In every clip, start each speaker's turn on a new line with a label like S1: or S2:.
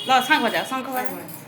S1: শঙ্খ বাজাও, শঙ্খ বাজাও।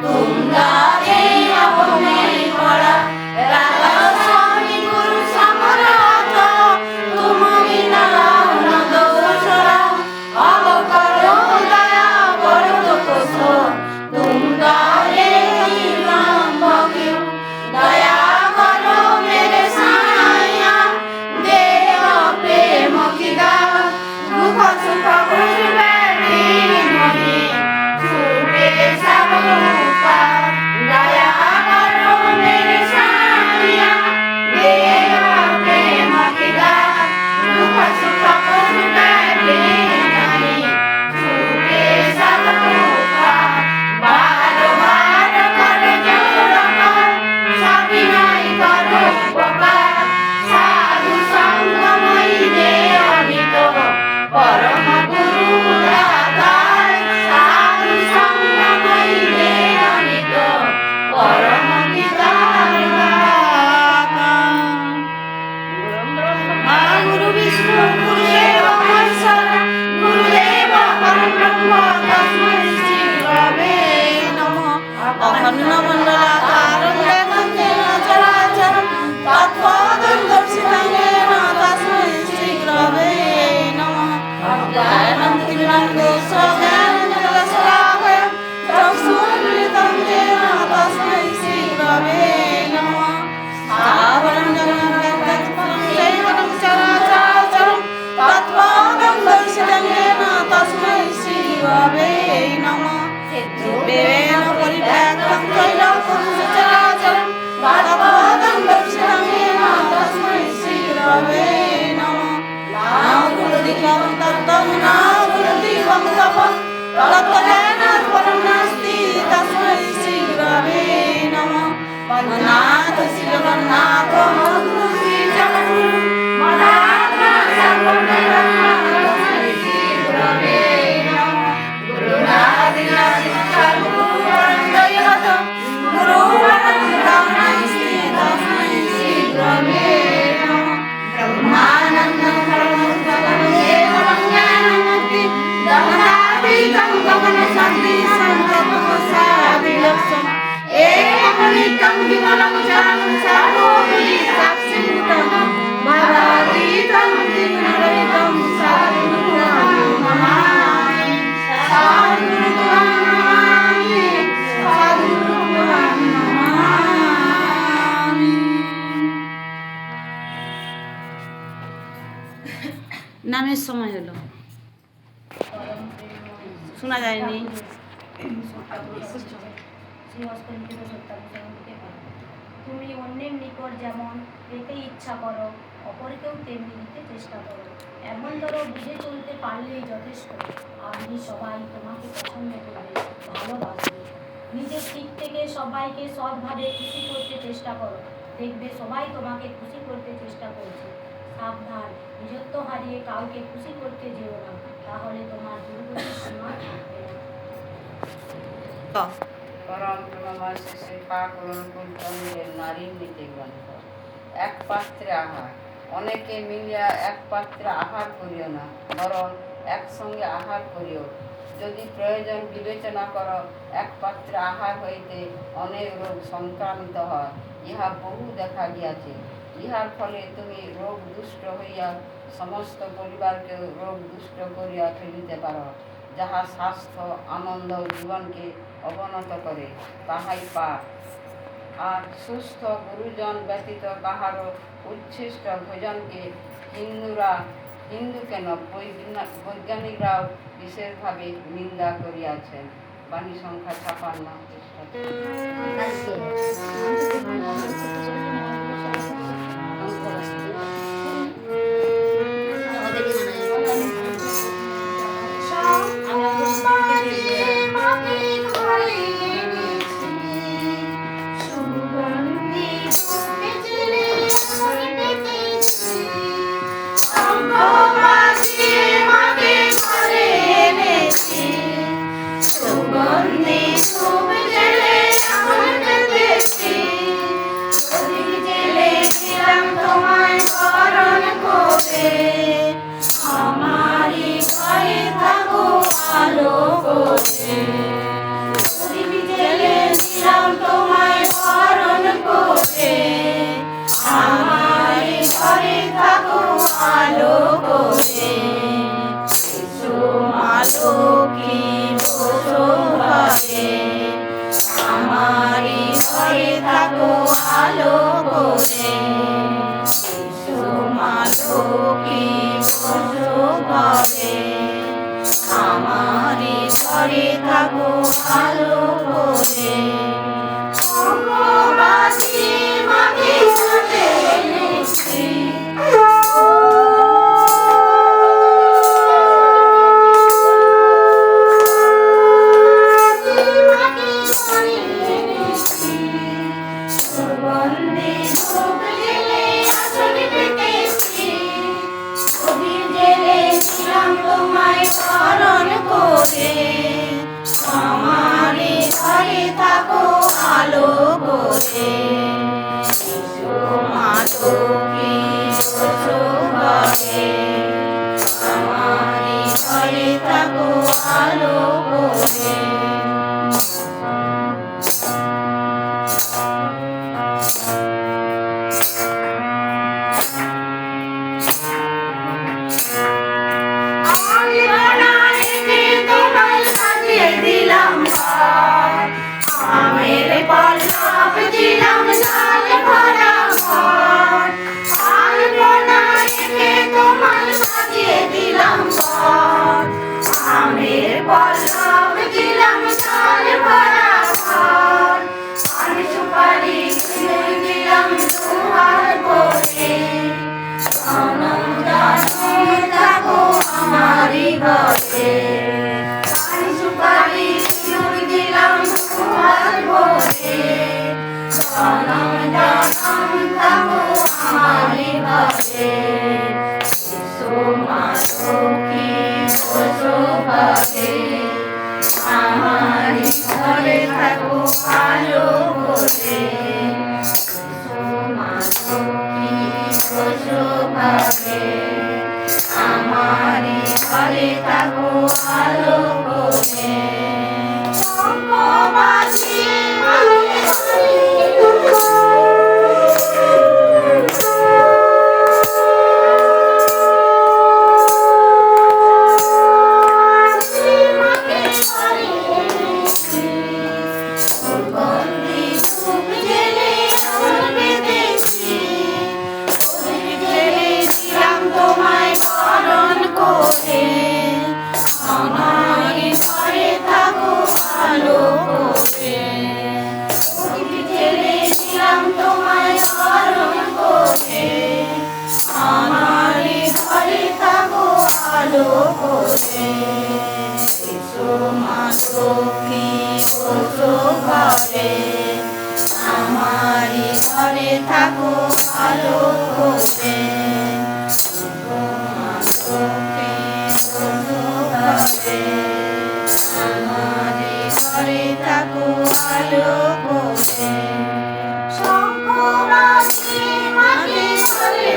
S2: Tunga de abome para
S1: वंदनाथ Shri Jagannath गुरु श्री जगद्गुरु मदात्मा सर्वमेव श्री गुरवे नमः। गुरुरादिनाथ गुरु वरदयवत गुरु वरदानं श्री तस्मै श्री गुरवे नमः। ब्रह्मानन्दं परमोत्तमं केवलं ज्ञानमूर्ति दहनातीतं गगनशक्ति संतमसाभिलक्षम् एकमनित्यं विमलं चारुं सर्वोपरि साक्षिभूतं भवातीतं त्रिगुणरहितं सद्गुरुं नमामि। सद्गुरुं नमामि, सद्गुरुं नमामि। নামের সময় হলো, শোনা যায়নি।
S2: তুমি অন্যের নিকট যেমন পেতে ইচ্ছা করো, অপরকেও তেমনি দিতে চেষ্টা করো। এমন ধরো বুঝে চলতে পারলেই যথেষ্ট। আপনি সবাই তোমাকে পছন্দ করবে, ভালোবাসবে। নিজের দিক থেকে সবাইকে সৎভাবে খুশি করতে চেষ্টা করো, দেখবে সবাই তোমাকে খুশি করতে চেষ্টা করছে। সাবধান, নিজত্ব হারিয়ে কাউকে খুশি করতে যেও না, তাহলে তোমার দুর্গতির সীমা থাকবে না।
S3: পরম প্রেমময় শ্রী পাকরণ কুলচন্দ্রের নারীর নীতি গ্রন্থ। এক পাত্রে আহার, অনেকে মিলিয়া এক পাত্রে আহার করিও না, বরং একসঙ্গে আহার করিও। যদি প্রয়োজন বিবেচনা করো, এক পাত্রে আহার হইতে অনেক রোগ সংক্রামিত হয়, ইহা বহু দেখা গিয়াছে। ইহার ফলে তুমি রোগ দুষ্ট হইয়া সমস্ত পরিবারকে রোগ দুষ্ট করিয়া ফেলিতে পারো। যাহা স্বাস্থ্য আনন্দ জীবনকে অবনত করে তাহাই পাপ। আর সুস্থ গুরুজন ব্যতীত কাহারও উচ্ছিষ্ট ভোজনকে হিন্দু কেন বৈজ্ঞানিকরাও বিশেষভাবে নিন্দা করিয়াছেন। বাণী সংখ্যা
S1: 「জনম জনম থাকো আমারি ঘরে। এসো মা লক্ষ্মী বসো ঘরে, আমারি ঘরে থাকো আলো করে। এসো মা লক্ষ্মী বসো ঘরে, আমারি ঘরে থাকো আলো করে। শঙ্খ বাজিয়ে মাকে আমারি ঘরে থাকো আলো করে। আমারি ঘরে থাকো আলো করে। শঙ্খ বাজিয়ে মাকে ঘরে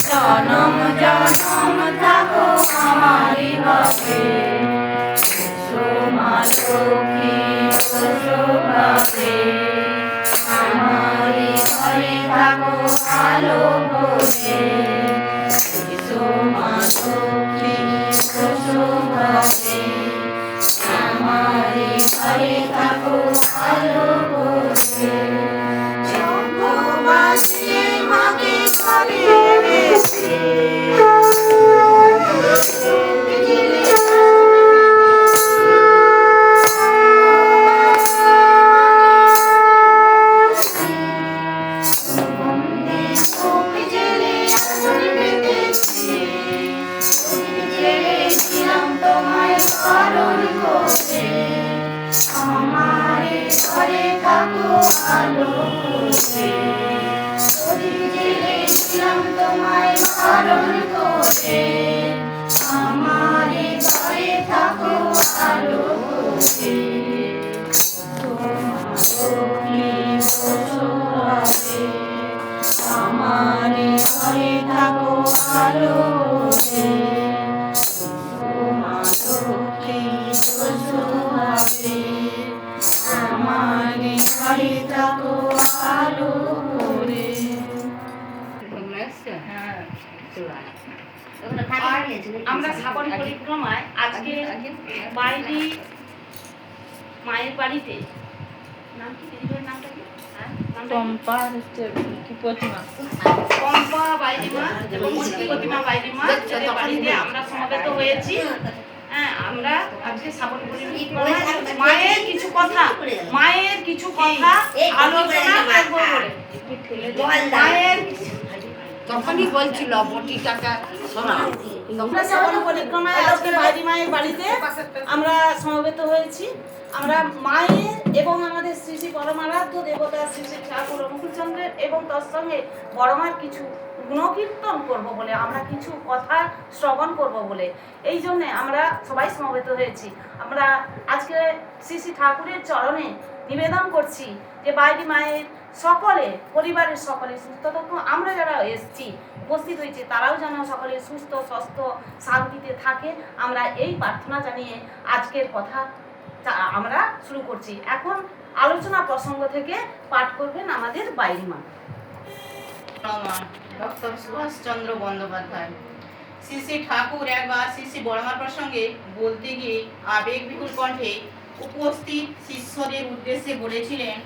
S1: জনম জনম থাকো আমারি ঘরে। এসো মা লক্ষ্মী বসো ঘরে, আমারি ঘরে থাকো আলো করে। এসো মা লক্ষ্মী বসো ঘরে, আমারি ঘরে থাকো আলো করে। শঙ্খ বাজিয়ে মাকে ঘরে এনেছি, আমারে ঘরে থাকো আলো করে। প্রদীপ জেলেছিলাম তোমায় বারণ করে, আমারে ঘরে থাকো আলো করে। আমারে ঘরে থাকো আলো করে। আমারে ঘরে থাকো আলো করে।
S2: আমরা শ্রাবণ পরিক্রমায় আজকে বাইরে মায়ের বাড়িতে, নাম কি দিদিভাইয়ের নামটা কি?
S1: পম্পা হচ্ছে কি প্রতিমা,
S2: পম্পা বাইরি মা এবং প্রতিমা বাইরি মা এদের বাড়িতে আমরা সমবেত হয়েছি। হ্যাঁ, আমরা আজকে শ্রাবণ পরিক্রমায় মায়ের কিছু কথা আলোচনা করব বলে। মায়ের
S3: তখনই বলছিল বটি টাকা শোনা।
S1: আমরা শ্রাবণ পরিক্রমায় আজকে বাইরি মায়ের বাড়িতে আমরা সমবেত হয়েছি। আমরা মায়ের এবং আমাদের শ্রী শ্রী পরমারাধ্য দেবতা শ্রী শ্রী ঠাকুর অনুকূলচন্দ্রের এবং তার সঙ্গে বড়মার কিছু গুণকীর্তন করব বলে, আমরা কিছু কথা শ্রবণ করব বলে, এই জন্যে আমরা সবাই সমবেত হয়েছি। আমরা আজকে শ্রী শ্রী ঠাকুরের চরণে নিবেদন করছি যে বাইরি মায়ের সকলে, পরিবারের সকলে সুস্থ থাকুন। আমরা যারা এসেছি উপস্থিত হয়েছে তারাও যেন সকলে সুস্থ স্বাস্থ্য শান্তিতে থাকে, আমরা এই প্রার্থনা জানিয়ে আজকের কথা আমরা শুরু করছি। এখন আলোচনা প্রসঙ্গ থেকে পাঠ করবেন আমাদের বাইরি মা।
S4: ডক্টর সুভাষচন্দ্র বন্দ্যোপাধ্যায়। শ্রী শ্রী ঠাকুর একবার শ্রী শ্রী বড়মার প্রসঙ্গে বলতে গিয়ে আবেগ বিপুল কণ্ঠে উপস্থিত শিষ্যদের উদ্দেশ্যে বলেছিলেন,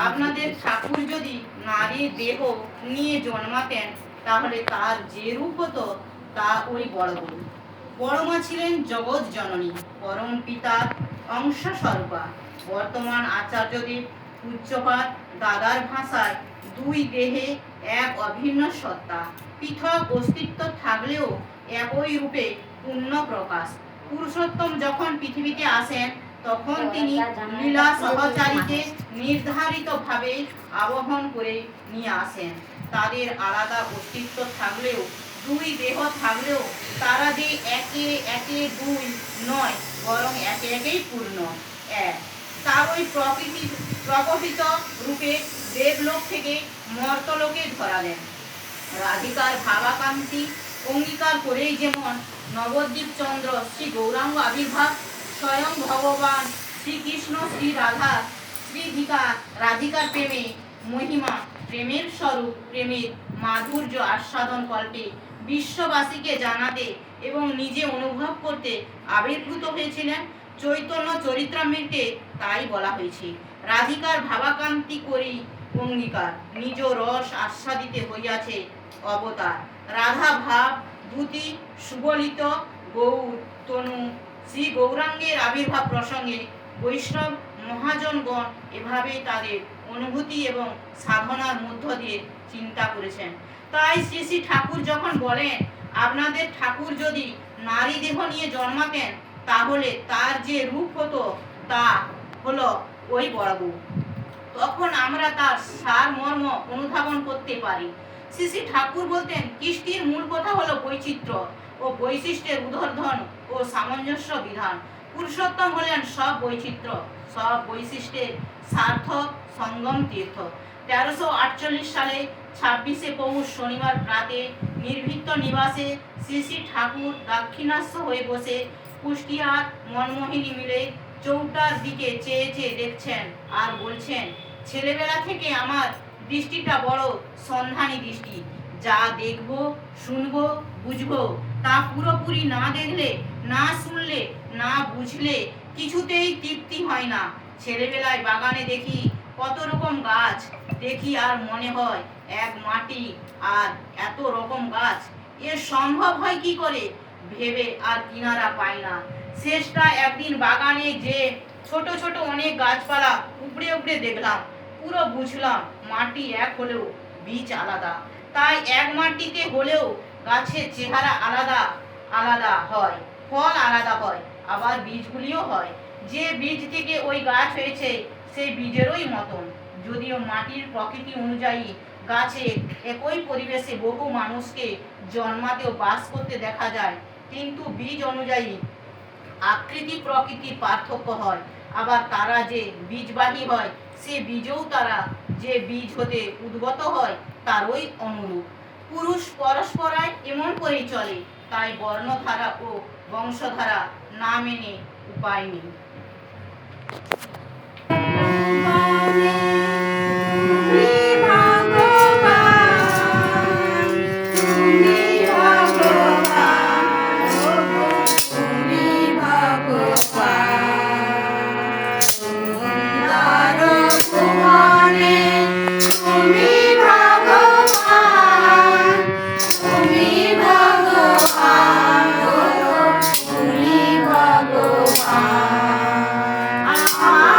S4: আপনাদের ঠাকুর যদি নারীর দেহ নিয়ে জন্মাতেন তাহলে তার যে রূপ হতো তা ওই বড়মা। বড়মা ছিলেন জগৎ জননী, পরম পিতার অংশ স্বরূপা। বর্তমান আচার্যদেব পূজ্যপাত দাদার ভাষায় দুই দেহে এক অভিন্ন সত্তা, পৃথক অস্তিত্ব থাকলেও একই রূপে পূর্ণ প্রকাশ। পুরুষোত্তম যখন পৃথিবীতে আসেন তখন তিনি লীলা সহচারীকে নির্ধারিতভাবে আবাহন করে নিয়ে আসেন। তাদের আলাদা অস্তিত্ব থাকলেও, দুই দেহ থাকলেও তারা যে একে একে দুই নয়, বরং একে একেই পূর্ণ এক। তার ওই প্রকটিত রূপে দেবলোক থেকে মর্তলোকে ধরালেন। রাধিকার ভাবাকান্তি অঙ্গীকার করেই যেমন নবদ্বীপ চন্দ্র শ্রী গৌরাঙ্গ আবির্ভাব, স্বয়ং ভগবান শ্রীকৃষ্ণ শ্রী রাধিকার প্রেমে মহিমা, প্রেমের স্বরূপ, প্রেমের মাধুর্য আস্বাদন কল্পে বিশ্ববাসীকে জানাতে এবং নিজে অনুভব করতে আবির্ভূত হয়েছিলেন। চৈতন্য চরিত্রামৃতে তাই বলা হয়েছে, রাধিকার ভাবাকান্তি করি অঙ্গীকার, নিজ রস আস্বাদিতে হইয়াছে অবতার। রাধা ভাব ধুতি সুবলিত গৌর তনু শ্রী গৌরাঙ্গের আবির্ভাব প্রসঙ্গে বৈষ্ণব মহাজনগণ এভাবেই তাদের অনুভূতি এবং সাধনার মধ্য দিয়ে চিন্তা করেছেন। তাই শ্রী শ্রী ঠাকুর যখন বলেন, আপনাদের ঠাকুর যদি নারী দেহ নিয়ে জন্মাতেন তাহলে তার যে রূপ হতো তা হলো ওই বড়বু, তখন আমরা তার সার মর্ম অনুধাবন করতে পারি। শ্রী শ্রী ঠাকুর বলতেন, কৃষ্টির মূল কথা হলো বৈচিত্র্য ও বৈশিষ্ট্যের উদর্ধন ও সামঞ্জস্য বিধান। পুরুষোত্তম হলেন সব বৈচিত্র্য, সব বৈশিষ্ট্যের সার্থক সঙ্গম তীর্থ। 1348 সালে 26শে পৌষ শনিবার প্রাতে নির্ভীত নিবাসে শ্রী শ্রী ঠাকুর দাক্ষিণাস্য হয়ে বসে কুষ্টিয়ার মনমোহিনী মিলে চৌটার দিকে চেয়ে চেয়ে দেখছেন আর বলছেন, ছেলেবেলা থেকে আমার দৃষ্টিটা বড় সন্ধানী দৃষ্টি। যা দেখবো, শুনবো, বুঝবো তা পুরোপুরি না দেখলে, না শুনলে, না বুঝলে কিছুতেই তৃপ্তি হয় না। ছেলেবেলায় বাগানে দেখি কত রকম গাছ, দেখি আর মনে হয় এক মাটি আর এত রকম গাছ, এ সম্ভব হয় কি করে ভেবে আর কিনারা পাই না। শেষটা একদিন বাগানে যে ছোট ছোট অনেক গাছপালা উপড়ে উপড়ে দেখলাম, পুরো বুঝলাম মাটি এক হলেও বীজ আলাদা। তাই এক মাটিতে হলেও গাছের চেহারা আলাদা আলাদা হয়, ফল আলাদা হয়, আবার বীজগুলিও হয়। যে বীজ থেকে ওই গাছ হয়েছে সেই বীজেরই মতন। যদিও মাটির প্রকৃতি অনুযায়ী গাছের একই পরিবেশে বহু মানুষকে জন্মাতে ও বাস করতে দেখা যায়, কিন্তু বীজ অনুযায়ী আকৃতি প্রকৃতির পার্থক্য হয়। আবার তারা যে বীজবাহী হয় সে বীজও তারা যে বীজ হতে উদ্গত হয় তারই অনুরূপ। পুরুষ পরস্পরায় এমন করেই চলে, তাই বর্ণধারা ও বংশধারা না মেনে উপায় নেই।
S2: আ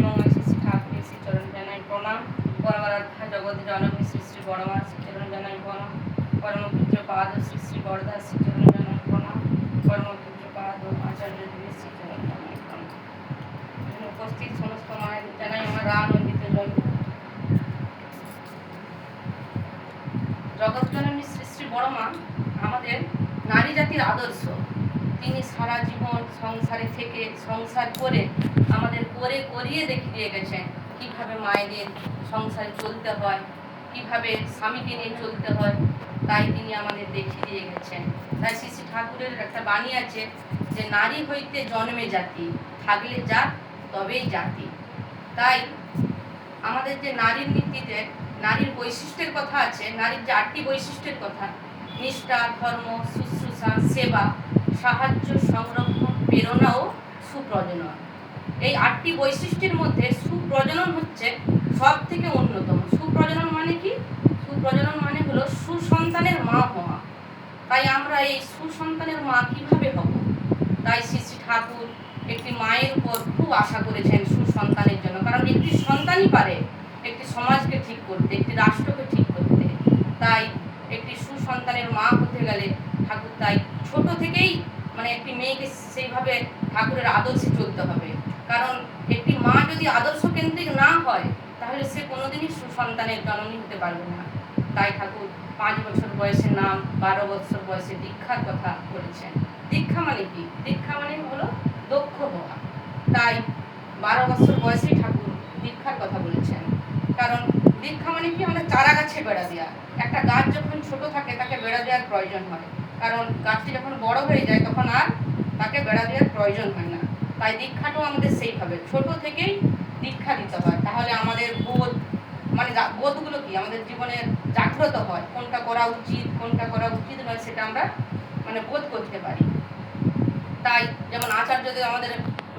S3: এবং শ্রী শ্রী ঠাকুরের শ্রী চরণ জানাই প্রণাম। পরমারাধ্যা জগৎ জননী শ্রী শ্রী বড়মা শ্রী চরণ জানাই প্রণাম। পরমপূজ্য পাদ শ্রী শ্রী বরদা শ্রী চরণ জানাই প্রণাম। পরমপূজ্য পাদ আচার্য দেবের শ্রী চরণ জানাই প্রণাম। উপস্থিত সমস্ত মায়ের জানাই আমার আনন্দিত জয়। জগৎ জননী শ্রী শ্রী বড়মা আমাদের নারী জাতির আদর্শ। তিনি সারা জীবন সংসারে থেকে সংসার করে আমাদের করিয়ে দেখিয়ে গেছেন কিভাবে মায়েদের সংসারে চলতে হয়, কিভাবে স্বামীকে নিয়ে চলতে হয়, তাই তিনি আমাদের দেখিয়ে দিয়ে গেছেন। তাই শ্রী শ্রী ঠাকুরের একটা বাণী আছে যে নারী হইতে জন্মে জাতি, থাকলে জাত তবেই জাতি। তাই আমাদের যে নারীর নীতিতে নারীর বৈশিষ্ট্যের কথা আছে, নারীর যে 8টি বৈশিষ্ট্যের কথা, নিষ্ঠা, ধর্ম, শুশ্রূষা, সেবা, সাহায্য, সংরক্ষণ, প্রেরণা ও সুপ্রজনন। এই 8টি বৈশিষ্ট্যের মধ্যে সুপ্রজনন হচ্ছে সব থেকে অন্যতম। সুপ্রজনন মানে কি? সুপ্রজনন মানে হলো সুসন্তানের মা হওয়া। তাই আমরা এই সুসন্তানের মা কিভাবে হব? তাই শ্রী শ্রী ঠাকুর একটি মায়ের উপর খুব আশা করেছেন সুসন্তানের জন্য। কারণ একটি সন্তানই পারে একটি সমাজকে ঠিক করতে, একটি রাষ্ট্রকে ঠিক করতে। তাই একটি সুসন্তানের মা হতে গেলে ঠাকুর তাই ছোট থেকেই একটি মেয়েকে সেইভাবে ঠাকুরের আদর্শে চলতে হবে। কারণ একটি মা যদি আদর্শ কেন্দ্রিক না হয় তাহলে সে কোনোদিনই সুসন্তানের জননী হতে পারবে না। তাই ঠাকুর 5 বছর বয়সে নাম, 12 বছর বয়সে দীক্ষার কথা বলেছেন। দীক্ষা মানে কি? দীক্ষা মানে হলো দক্ষ হওয়া। তাই 12 বছর বয়সেই ঠাকুর দীক্ষার কথা বলেছেন। কারণ দীক্ষা মানে কি? আমরা চারা গাছে বেড়া দেওয়া। একটা গাছ যখন ছোট থাকে তাকে বেড়া দেওয়ার প্রয়োজন হয়, কারণ গাছটি যখন বড় হয়ে যায় তখন আর তাকে বেড়া দেওয়ার প্রয়োজন হয় না। তাই দীক্ষাটাও আমাদের সেইভাবে ছোট থেকেই দীক্ষা দিতে হয়। তাহলে আমাদের বোধগুলো কি আমাদের জীবনে জাগ্রত হয়, কোনটা করা উচিত কোনটা করা উচিত নয় সেটা আমরা বোধ করতে পারি। তাই যেমন আচার্যদের আমাদের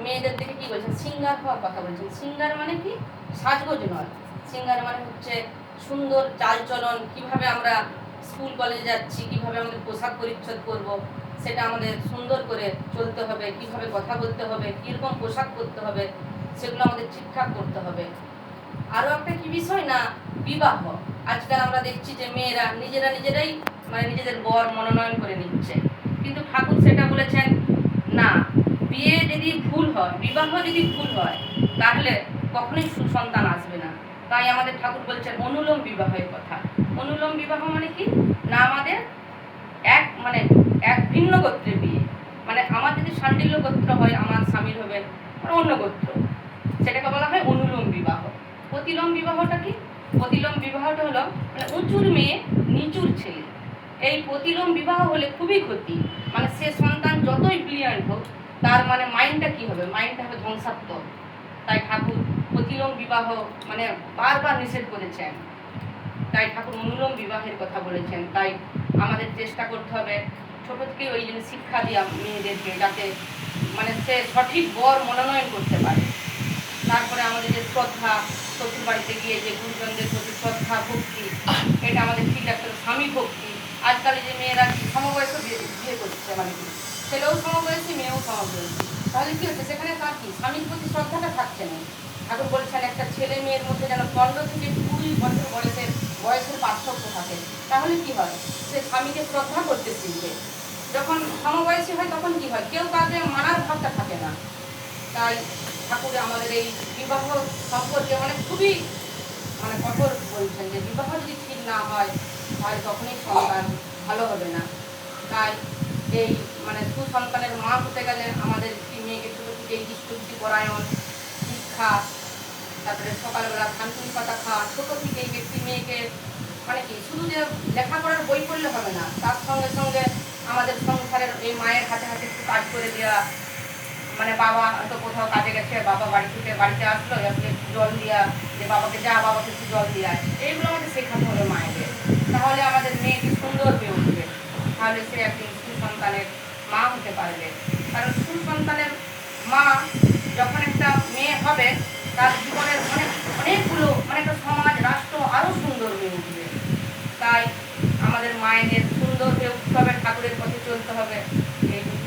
S3: মেয়েদের দিকে কি বলছেন? সিঙ্গার হওয়ার কথা বলছেন। সিঙ্গার মানে কি? সাজগোজ নয়। সিঙ্গার মানে হচ্ছে সুন্দর চালচলন, কিভাবে আমরা স্কুল কলেজে যাচ্ছি, কিভাবে আমাদের পোশাক পরিচ্ছদ করব, সেটা আমাদের সুন্দর করে চলতে হবে, কিভাবে কথা বলতে হবে, কীরকম পোশাক পরতে হবে, সেগুলো আমাদের ঠিকঠাক করতে হবে। আরও একটা কি বিষয় না, বিবাহ। আজকাল আমরা দেখছি যে মেয়েরা নিজেরাই নিজেদের বর মনোনয়ন করে নিচ্ছে, কিন্তু ঠাকুর সেটা বলেছেন না, বিয়ে যদি ভুল হয়, বিবাহ যদি ভুল হয় তাহলে কখনোই সুসন্তান আসবে না। তাই আমাদের ঠাকুর বলছেন অনুলোম বিবাহের কথা। অনুলোম বিবাহ মানে কি না, আমাদের এক ভিন্ন গোত্রের বিয়ে। আমার যদি শাণ্ডিল্য গোত্র হয়, আমার স্বামীর হবে অন্য গোত্র, সেটাকে বলা হয় অনুলোম বিবাহ। প্রতিলোম বিবাহটা কি? প্রতিলোম বিবাহটা হলো উঁচুর মেয়ে নিচুর ছেলে। এই প্রতিলোম বিবাহ হলে খুবই ক্ষতি। সে সন্তান যতই ব্রিলিয়ান্ট হোক, তার মাইন্ডটা কি হবে? মাইন্ডটা হবে ধ্বংসাত্মক। তাই ঠাকুর প্রতিলোম বিবাহ বারবার নিষেধ করেছেন। তাই ঠাকুর অনুলোম বিবাহের কথা বলেছেন। তাই আমাদের চেষ্টা করতে হবে ছোট থেকে ওই জন্য শিক্ষা দেওয়া মেয়েদেরকে, যাতে সে সঠিক বর মনোনয়ন করতে পারে। তারপরে আমাদের যে শ্রদ্ধা, শ্বশুর বাড়িতে গিয়ে যে গুরুজনদের প্রতি শ্রদ্ধা ভক্তি, এটা আমাদের ঠিক একটা স্বামী ভক্তি। আজকাল যে মেয়েরা সমবয়স্ক বিয়ে করছে, ছেলেও সমবয়সী মেয়েও সমবয়সী, তাহলে কি হচ্ছে? সেখানে তার কি স্বামীর প্রতি শ্রদ্ধাটা থাকছে না। ঠাকুর বলেছেন একটা ছেলে মেয়ের মধ্যে যেন 15 থেকে 20 বছর বয়সের পার্থক্য থাকে, তাহলে কি হয়? সে স্বামীকে শ্রদ্ধা করতে শিখবে। যখন সমবয়সী হয় তখন কি হয়? কেউ কাউকে মানার ভাবটা থাকে না। তাই ঠাকুর আমাদের এই বিবাহ সম্পর্কে খুবই কঠোর বলছেন যে বিবাহ যদি ঠিক না হয় তাহলে তখনই সন্তান ভালো হবে না। তাই এই সুসন্তানের মা হতে গেলে আমাদের মেয়েকে ছোটো থেকে দৃষ্টি পরায়ণ, শিক্ষা, তারপরে সকালবেলা থানকুনি পাতা খাওয়া, ছোটো থেকেই একটি মেয়েকে কি শুধু যে লেখাপড়ার বই পড়লে হবে না, তার সঙ্গে সঙ্গে আমাদের সংসারের এই মায়ের হাতে হাতে একটু কাজ করে দেওয়া। বাবা তো কোথাও কাজে গেছে, বাবা বাড়িতে আসলো, একটু জল দেওয়া, যে বাবাকে একটু জল দেওয়া, এইগুলো আমাদের শেখাতে হবে মায়েদের। তাহলে আমাদের মেয়েটি সুন্দর হয়ে উঠবে, তাহলে সে একদিন সুসন্তানের মা হতে পারবে। কারণ সুসন্তানের মা যখন একটা মেয়ে হবে, তার জীবনের অনেকগুলো একটা সমাজ, রাষ্ট্র আরও সুন্দর হয়ে উঠবে। তাই আমাদের মায়েদের সুন্দর হয়ে উঠতে হবে, ঠাকুরের পথে চলতে হবে। এইটুকু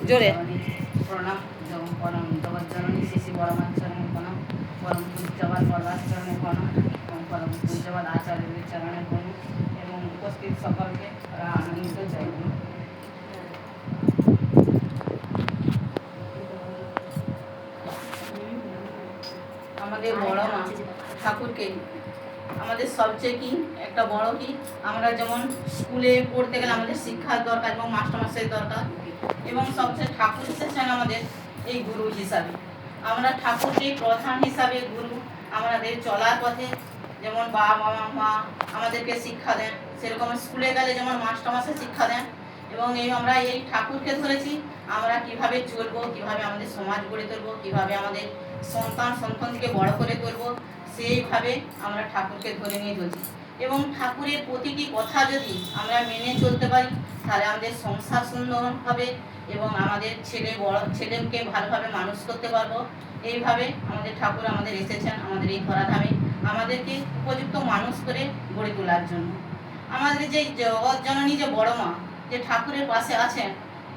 S1: জোরে।
S3: প্রণাম পরম জগজ্জননী শ্রী শ্রী বড়মার প্রণাম, পরম পূজ্যবাদ বড়দার চরণে প্রণাম এবং পরম পূজ্যবাদ আচার্যদের চরণে প্রণাম এবং উপস্থিত সকলকে আনন্দিত চাই। আমাদের বড় মা ঠাকুরকে আমাদের সবচেয়ে কি একটা বড় কি, আমরা যেমন স্কুলে পড়তে গেলে আমাদের শিক্ষার দরকার এবং মাস্টারমশাইয়ের দরকার, এবং সবচেয়ে ঠাকুর এসেছেন আমাদের এই গুরু হিসাবে। আমরা ঠাকুরকে প্রধান হিসাবে গুরু, আমাদের চলার পথে যেমন বাবা মা আমাদেরকে শিক্ষা দেন, সেরকম স্কুলে গেলে যেমন মাস্টারমশাই শিক্ষা দেন, এবং আমরা এই ঠাকুরকে ধরেছি আমরা কিভাবে চলবো, কিভাবে আমাদের সমাজ গড়ে তুলবো, কিভাবে আমাদের সন্তানকে বড় করে তুলবো, সেইভাবে আমরা ঠাকুরকে ধরে নিয়ে চলছি। এবং ঠাকুরের প্রতিটি কথা যদি আমরা মেনে চলতে পারি তাহলে আমাদের সংসার সুন্দর হবে এবং আমাদের ছেলেকে ভালোভাবে মানুষ করতে পারবো। এইভাবে আমাদের ঠাকুর আমাদের এসেছেন আমাদের এই ধরাধামে আমাদেরকে উপযুক্ত মানুষ করে গড়ে তোলার জন্য। আমাদের যে জগজ্জননী যে বড় মা যে ঠাকুরের পাশে আছেন,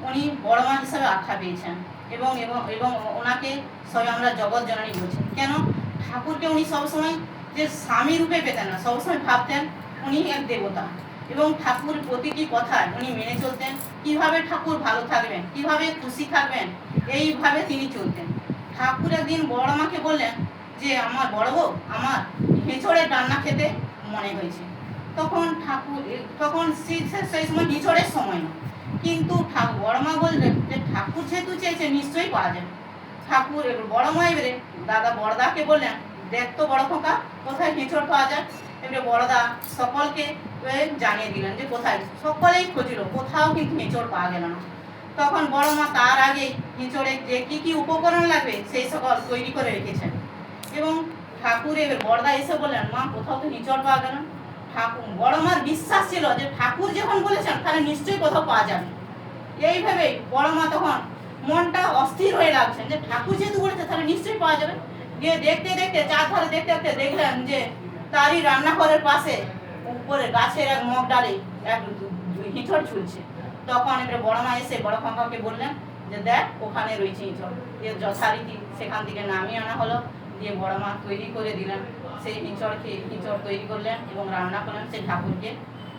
S3: উনি বড় মা হিসাবে আখ্যা পেয়েছেন এবং এবং এবং ওনাকে সবাই আমরা জগজ্জননী বলছেন। কেন? ঠাকুরকে উনি সবসময় যে স্বামী রূপে পেতেন না, সবসময় ভাবতেন উনি এক দেবতা, এবং ঠাকুর প্রতিটি কথায় উনি মেনে চলতেন। কিভাবে ঠাকুর ভালো থাকবেন, কিভাবে খুশি থাকবেন, এইভাবে তিনি চলতেন। ঠাকুর একদিন বড় মাকে বললেন যে আমার বড় বউ আমার এঁচড়ের রান্না খেতে মনে হয়েছে। তখন সেই সময় এঁচড়ের সময় না, কিন্তু বড় মা বললেন যে ঠাকুর যেহেতু চেয়েছে নিশ্চয়ই পাওয়া যাবে। ঠাকুর বড় মা এবারে বড়দাকে বললেন দেখ তো বড় খোকা কোথায় এঁচড় পাওয়া যায়। এবারে বড়দা সকলকে জানিয়ে দিলেন যে কোথায়, সকলেই খুঁজলো, কোথাও কিন্তু এঁচড় পাওয়া গেল না। তখন বড় মা তার আগে এঁচড়ে যে কি উপকরণ লাগবে সেই সকল তৈরি করে রেখেছেন, এবং ঠাকুর এবার বড়দা এসে বললেন মা কোথাও তো এঁচড় পাওয়া গেল না। বড় মার বিশ্বাস ছিল যে ঠাকুর যখন বলেছেন তাহলে নিশ্চয়ই কোথাও পাওয়া যাবে। এইভাবে বড় মা তখন মনটা অস্থির হয়ে লাগছেন যে ঠাকুর যেহেতু বলেছে তাহলে নিশ্চয়ই পাওয়া যাবে। গিয়ে দেখতে দেখতে চারধারে দেখতে দেখতে দেখলেন যে তারই রান্নাঘরের পাশে উপরে গাছের এক মগ ডালে এক এঁচড় ঝুলছে। তখন এবারে বড় মা এসে বড় খোকাকে বললেন যে দেখ ওখানে রয়েছে এঁচড়। দিয়ে যথারীতি সেখান থেকে নামিয়ে আনা হলো, দিয়ে বড় মা তৈরি করে দিলেন। সেই এঁচড় তৈরি করলেন এবং রান্না করলেন, সেই ঠাকুরকে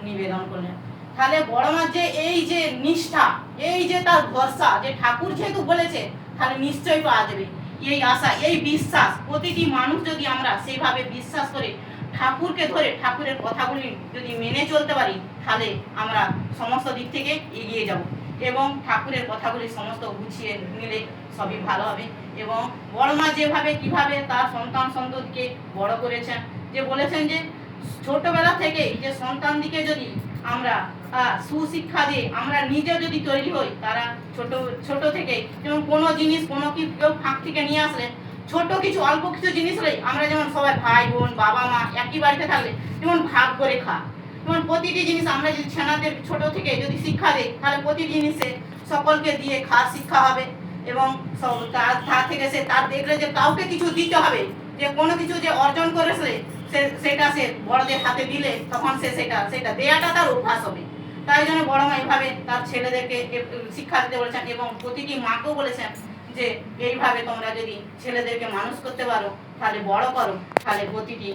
S3: নিবেদন করলেন। তাহলে বড় মার যে এই যে নিষ্ঠা, এই যে তার ভরসা যে ঠাকুর যেহেতু বলেছে তাহলে নিশ্চয়ই পাওয়া যাবে, এই আশা এই বিশ্বাস প্রতিটি মানুষ যদি আমরা সেইভাবে বিশ্বাস করে ঠাকুরকে ধরে ঠাকুরের কথাগুলি যদি মেনে চলতে পারি তাহলে আমরা সমস্ত দিক থেকে এগিয়ে যাব এবং ঠাকুরের কথাগুলি সমস্ত গুছিয়ে নিলে সবই ভালো হবে। এবং বড় মা যেভাবে কিভাবে তার সন্ততিকে বড় করেছেন, যে বলেছেন যে ছোটবেলা থেকেই যে সন্তানদিকে যদি আমরা সুশিক্ষা দিয়ে আমরা নিজে যদি তৈরি হই, তারা ছোট থেকে যেমন কোনো জিনিস কোনো কেউ ফাঁক থেকে নিয়ে আসলে ছোট কিছু অল্প কিছু জিনিস হলেই আমরা যেমন সবাই ভাই বোন বাবা মা একই বাড়িতে থাকলে যেমন ভাগ করে যেমন প্রতিটি জিনিস আমরা যদি ছেনাদের ছোট থেকে যদি শিক্ষা দিই তাহলে প্রতিটি জিনিসে সকলকে দিয়ে খাওয়ার শিক্ষা হবে, এবং তার থেকে সে তার দেখলে যে কাউকে কিছু দিতে হবে, যে কোনো কিছু যে অর্জন করেছে সেটা সে বড়দের হাতে দিলে তখন সে সেটা দেয়াটা তার অভ্যাস হবে। তাই জন্য বড় মা এইভাবে তার ছেলেদেরকে শিক্ষা দিতে বলেছেন এবং প্রতিটি মাকেও বলেছেন যে এইভাবে তোমরা যদি ছেলেদেরকে মানুষ করতে পারো তাহলে বড় করো, তাহলে প্রতিটি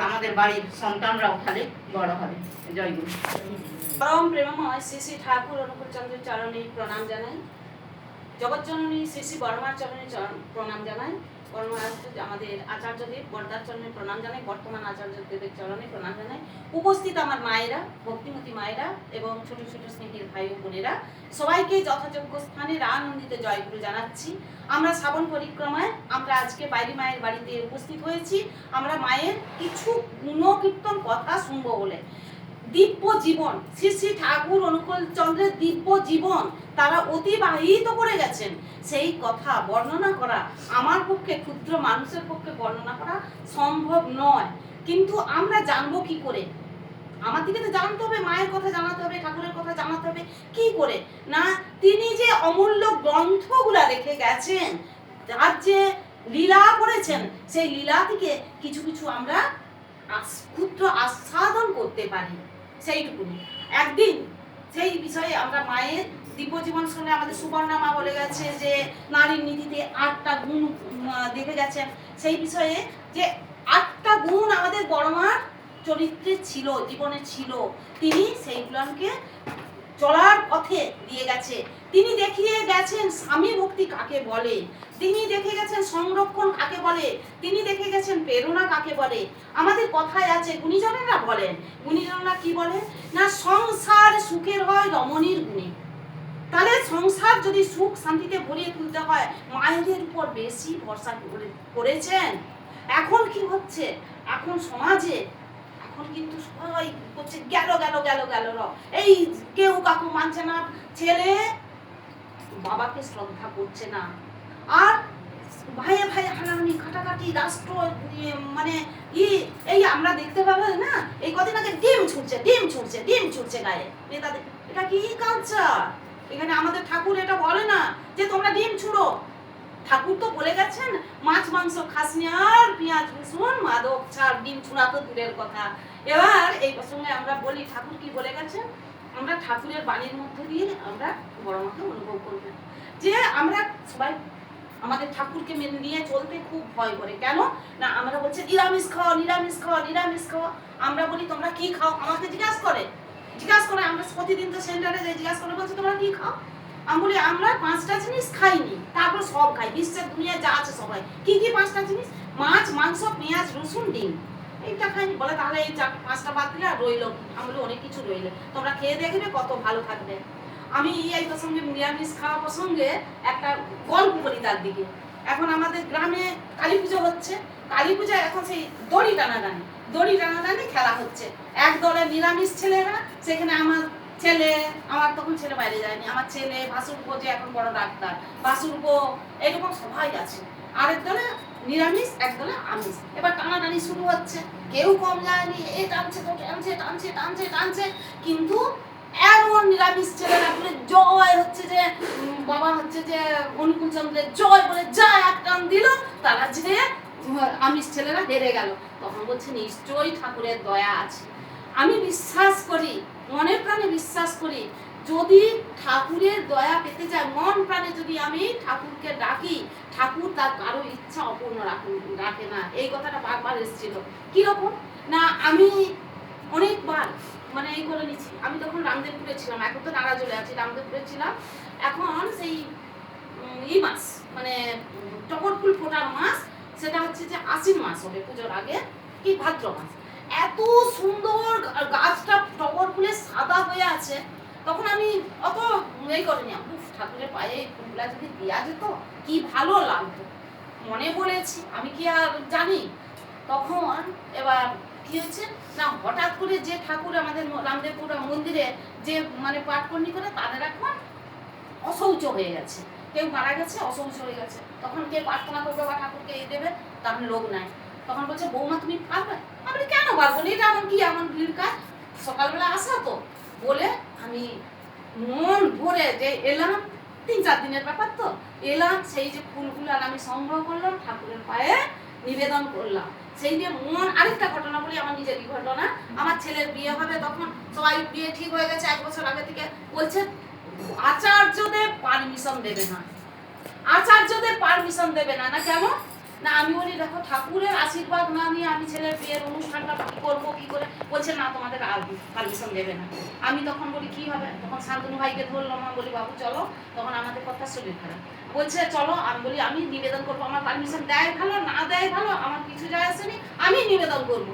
S3: আমাদের বাড়ির সন্তানরাও তাহলে বড় হবে। জয় গুরু।
S1: পরম প্রেমময় শ্রী শ্রী ঠাকুর অনুকূল চন্দ্রের চরণে প্রণাম জানাই, জগজ্জননী শ্রী শ্রী বড়মার চরণে প্রণাম জানাই, আমাদের আচার্যদেব বড়দার চরণে প্রণাম জানাই, বর্তমান আচার্যদেবের চরণে প্রণাম জানাই, উপস্থিত আমার মায়েরা ভক্তিমতী মায়েরা এবং ছোট ছোট স্নেহের ভাই ও বোনেরা সবাইকে যথাযোগ্য স্থানে আনন্দিত জয়গুরু জানাচ্ছি। আমরা শ্রাবণ পরিক্রমায় আমরা আজকে বাইরি মায়ের বাড়িতে উপস্থিত হয়েছি। আমরা মায়ের কিছু গুণকীর্তন কথা শুনবো বলে। দিব্য জীবন শ্রী শ্রী ঠাকুর অনুকূল চন্দ্রের দিব্য জীবন তারা অতিবাহিত করে গেছেন, সেই কথা বর্ণনা করা আমার পক্ষে ক্ষুদ্র মানুষের পক্ষে বর্ণনা করা সম্ভব নয়। কিন্তু আমরা জানবো কি করে? আমাদেরকে তো জানতে হবে, মায়ের কথা জানাতে হবে, ঠাকুরের কথা জানাতে হবে। কি করে না, তিনি যে অমূল্য গ্রন্থগুলা রেখে গেছেন, তার যে লীলা করেছেন, সেই লীলা থেকে কিছু কিছু আমরা ক্ষুদ্র আস্বাদন করতে পারি, সেইটুকুনি। একদিন সেই বিষয়ে আমরা মায়ের দিব্য জীবন শুনে আমাদের সুবর্ণা মা বলে গেছে যে নারীর নীতিতে 8টা গুণ দেখে গেছেন। সেই বিষয়ে যে 8টা গুণ আমাদের বড় মার চরিত্রে ছিল, জীবনে ছিল, তিনি সেইগুলোকে চলার পথে দিয়ে গেছে। তিনি দেখিয়ে গেছেন স্বামী ভক্তি কাকে বলে, তিনি দেখে গেছেন সংরক্ষণ কাকে বলে, তিনি দেখে গেছেন প্রেরণা কাকে বলে। আমাদের কথায় আছে, গুণীজনেরা বলেন, গুণীজনেরা কি বলেন না, সংসার সুখের হয় রমণীর গুণে। তাহলে সংসার যদি সুখ শান্তিতে ভরিয়ে তুলতে হয়, মায়েদের উপর বেশি ভরসা করেছেন। এখন কি হচ্ছে, এখন সমাজে এখন কিন্তু সবাই করছে গেল গেল গেল গেল, এই কেউ কাকু মানছে না, ছেলে বাবাকে শ্রদ্ধা করছে না, আর ভাইয়ে ভাইয়ে হানাহানি কাটাকাটি, রাষ্ট্র মানে এই আমরা দেখতে পাবো না, এই কদিন আগে ডিম ছুটছে গায়ে নেতাদের। এটা কি কালচার? এখানে আমাদের ঠাকুর এটা বলে না যে তোমরা ডিম ছুড়ো। ঠাকুর তো বলে গেছেন মাছ মাংস খাসনি, আর পেঁয়াজ রসুন মাদক ছাড়, ডিম ছুড়া তো দূরের কথা। এবার এই প্রসঙ্গে আমরা বলি ঠাকুর কি বলে গেছেন, আমরা ঠাকুরের বাণীর মধ্যে দিয়ে আমরা বড় মাকে অনুভব করবেন যে আমরা সবাই আমাদের ঠাকুরকে মেনে নিয়ে চলতে খুব ভয় করে। কেন না, আমরা বলছি নিরামিষ খাও নিরামিষ খাও নিরামিষ খাও। আমরা বলি তোমরা কি খাও, আমাকে জিজ্ঞাসা করে আমরা প্রতিদিন তো সেন্টারে যাই, জিজ্ঞাসা করে বলছে তোমরা কি খাও। আমি বলি আমরা 5টা জিনিস খাইনি, তারপর সব খাই, বিশ্বের দুনিয়ায় যা আছে সবাই। কি কি 5টা জিনিস? মাছ মাংস পেঁয়াজ রসুন ডিম, এইটা খাইনি। বলে তাহলে এই 5টা বাদ দিলে আর রইল? আমি বলি অনেক কিছু রইলে, তোমরা খেয়ে দেখবে কত ভালো থাকবে। আমি এই প্রসঙ্গে নিরামিষ খাওয়া প্রসঙ্গে একটা গল্প বলি তার দিকে। এখন আমাদের গ্রামে কালী পুজো হচ্ছে, কালী পূজায় এখন সেই দড়ি টানাটানি খেলা হচ্ছে। এক দলে নিরামিষ ছেলেরা, সেখানে আমার তখন ছেলে বাইরে যায়নি, আমার ছেলে ভাসুরপো যে এখন বড় ডাক্তার, ভাসুরপো এরকম সবাই আছে। আরেক দলে নিরামিষ, এক দলে আমিষ। এবার টানাটানি শুরু হচ্ছে, কেউ কম যায়নি, এ টানছে তো টানছে, কিন্তু এমন নিরামিষ ছেলেরা বলে জয় হচ্ছে যে বাবা হচ্ছে যে অনুকূল চন্দ্রের জয় বলে যা এক টান দিল, তারা যে আমিষ ছেলেরা হেরে গেল। তখন বলছে নিশ্চয়ই ঠাকুরের দয়া আছে। আমি বিশ্বাস করি, মনে প্রাণে বিশ্বাস করি, যদি ঠাকুরের দয়া পেতে যায়, মন প্রাণে যদি আমি ঠাকুরকে ডাকি, ঠাকুর তার কারো ইচ্ছা অপূর্ণ রাখে না। এই কথাটা বারবার এসেছিল। কিরকম না, আমি অনেকবার মানে এই করে নিচ্ছি। আমি তখন রামদেবপুরে ছিলাম, এখন তো নাড়া চলে আছি, রামদেবপুরে ছিলাম। এখন সেই মাস মানে টগর ফুল ফোটার মাস, সেটা হচ্ছে যে আশ্বিন মাস হবে পুজোর আগে, কি ভাদ্র মাস। এত সুন্দর গাছটা টগর ফুলে সাদা হয়ে আছে। তখন আমি অত এই করিনি, ঠাকুরের পায়ে ফুলগুলা যদি দেওয়া যেত কি ভালো লাগতো, মনে বলেছি, আমি কি আর জানি। তখন এবার কি হয়েছে না, হঠাৎ করে যে ঠাকুর আমাদের রামদেবপুর মন্দিরে যে মানে পাঠকর্ণী করে, তাদের এখন অশৌচ হয়ে গেছে, কেউ মারা গেছে, অশৌচ হয়ে গেছে। তখন কে প্রার্থনা করবে বা ঠাকুরকে দেবে, তখন লোক নাই। তখন বলছে বৌমা তুমি পারবে? আমি কেন পারবো না, এটা এমন ভিড় কাজ, সকালবেলা আসা তো বলে আমি মন ভরে যে এলাম, 3-4 দিনের ব্যাপার তো এলাম, সেই যে ফুলগুলো আমি সংগ্রহ করলাম, ঠাকুরের পায়ে নিবেদন করলাম। সেই যে মন। আরেকটা ঘটনা বলি, আমার নিজেরই ঘটনা। আমার ছেলের বিয়ে হবে, তখন সবাই বিয়ে ঠিক হয়ে গেছে 1 বছর আগে থেকে। বলছে আচার্যদের পারমিশন দেবে না। না কেন না, আমি বলি দেখো ঠাকুরের আশীর্বাদ না নিয়ে আমি ছেলের বিয়ের অনুষ্ঠানটা করবো কি করে? বলছে না, তোমাদের পারমিশন দেবে না। আমি তখন বলি কি হবে? তখন শান্তনু ভাইকে ধরলাম, আমি বলি বাবু চলো। তখন আমাদের কথা শরীর খারাপ, বলছে চলো। আমি বলি আমি নিবেদন করবো, আমার পারমিশন দেয় ভালো না দেয় ভালো, আমার কিছু যায় আসেনি, আমি নিবেদন করবো।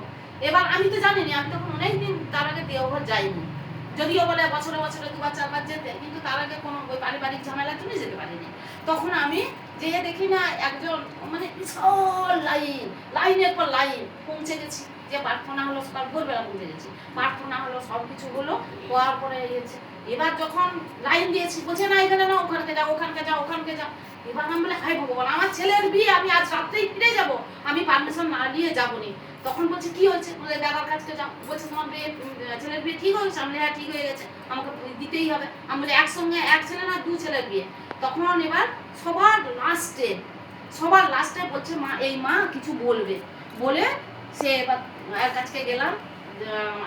S1: এবার আমি তো জানিনি, আমি তখন অনেকদিন তার আগে দেওঘর যাইনি, যদিও বলে বছরে 2-4বার যেতে, কিন্তু তার আগে কোনো ওই পারিবারিক ঝামেলার জন্য যেতে পারিনি। তখন আমি যেয়ে দেখি না একজন মানে বিশাল লাইনের পর লাইন, পৌঁছে গেছি। যে প্রার্থনা হলো, সকাল ভোরবেলা পৌঁছে গেছি, প্রার্থনা হলো, সব কিছু হলো, হওয়ার পরে গেছে। এবার যখন লাইন দিয়েছি, বলছে না এখানে না, ওখানকে যাও। এবার আমি বলে হাই ভগবান, আমার ছেলের বিয়ে, আমি আজ রাত্রেই ফিরে যাব, আমি পারমিশন না নিয়ে যাবনি। তখন বলছে কি হয়েছে? বলে দাদার কাছে যাও। বলছে তোমার ছেলের বিয়ে ঠিক হয়েছে? আমি হ্যাঁ ঠিক হয়ে গেছে, আমাকে দিতেই হবে। আমি বলি একসঙ্গে 1 ছেলে না 2 ছেলের বিয়ে? তখন এবার সবার লাস্টে বলছে মা কিছু বলবে বলে, সে এবার মায়ের কাছে গেলাম,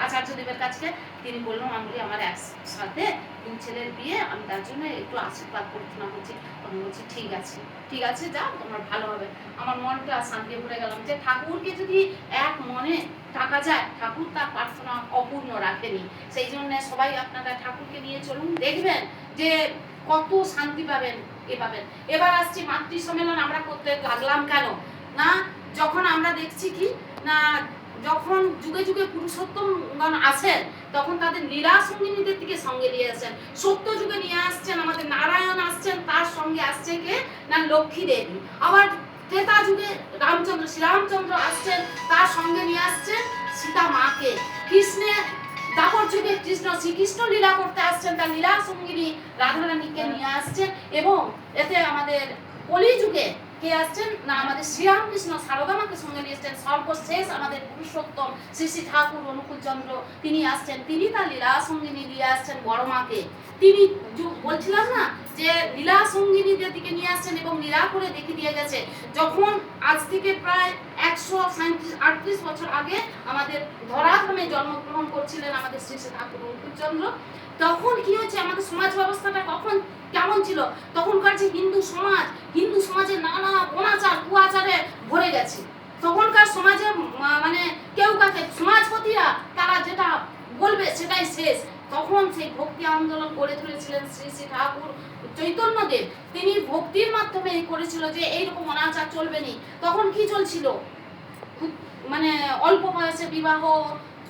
S1: আচার্যদেবের কাছে। তিনি বললাম আমি বলি আমার একসাথে 2 ছেলের বিয়ে, আমি তার জন্য একটু আশীর্বাদ প্রার্থনা করছি। তখন বলছি ঠিক আছে যাও, তোমার ভালো হবে। আমার মনটা শান্তি ভরে গেলাম যে ঠাকুরকে যদি এক মনে ডাকা যায়, ঠাকুর তার প্রার্থনা অপূর্ণ রাখেনি। সেই জন্য সবাই আপনারা ঠাকুরকে নিয়ে চলুন, দেখবেন যে কত শান্তি পাবেন। এবার আসছি মাতৃ সম্মেলন আমরা করতে লাগলাম কেন না, যখন আমরা দেখছি কি না, যখন যুগে যুগে পুরুষোত্তমগণ আসেন তখন তাদের লীলা সঙ্গিনীদের থেকে সঙ্গে নিয়ে আসছেন। সত্য যুগে নিয়ে আসছেন আমাদের নারায়ণ আসছেন, তার সঙ্গে আসছে কে না লক্ষ্মী দেবী। আবার ত্রেতা যুগে শ্রীরামচন্দ্র আসছেন, তার সঙ্গে নিয়ে আসছেন সীতা মাকে। কৃষ্ণের দাপর যুগে শ্রীকৃষ্ণ লীলা করতে আসছেন, তার লীলা সঙ্গিনী রাধারানীকে নিয়ে আসছেন। এবং এতে আমাদের কলি যুগে কে আসছেন না আমাদের শ্রীরামকৃষ্ণ সারদা মাকে সঙ্গে নিয়ে এসছেন। সর্বশেষ আমাদের পুরুষোত্তম শ্রী শ্রী ঠাকুর অনুকূল চন্দ্র তিনি আসছেন, তিনি তার লীলা সঙ্গিনী নিয়ে আসছেন বড় মাকে। তিনি বলছিলাম না যে লীলা সঙ্গিনীদের দিকে নিয়ে আসছেন এবং লীলা করে দেখিয়ে দিয়ে গেছে। যখন আজ থেকে প্রায় 137-38 বছর আগে আমাদের ধরাধামে জন্মগ্রহণ করছিলেন আমাদের শ্রী শ্রী ঠাকুর অনুকূল চন্দ্র, তখন কি হয়েছে আমাদের সমাজ ব্যবস্থাটা কখন কেমন ছিল। তখনকার যে হিন্দু সমাজে নানা অনাচার কুয়াচারে ভরে গেছে। তখনকার সমাজে মানে কেউ কাকে সমাজপতিরা তারা যেটা বলবে সেটাই শেষ। তখন সেই ভক্তি আন্দোলন গড়ে তুলেছিলেন শ্রী শ্রী ঠাকুর চৈতন্যদেব। তিনি ভক্তির মাধ্যমে করেছিল যে এইরকম অনাচার চলবে না। তখন কি চলছিল, মানে অল্প বয়সে বিবাহ,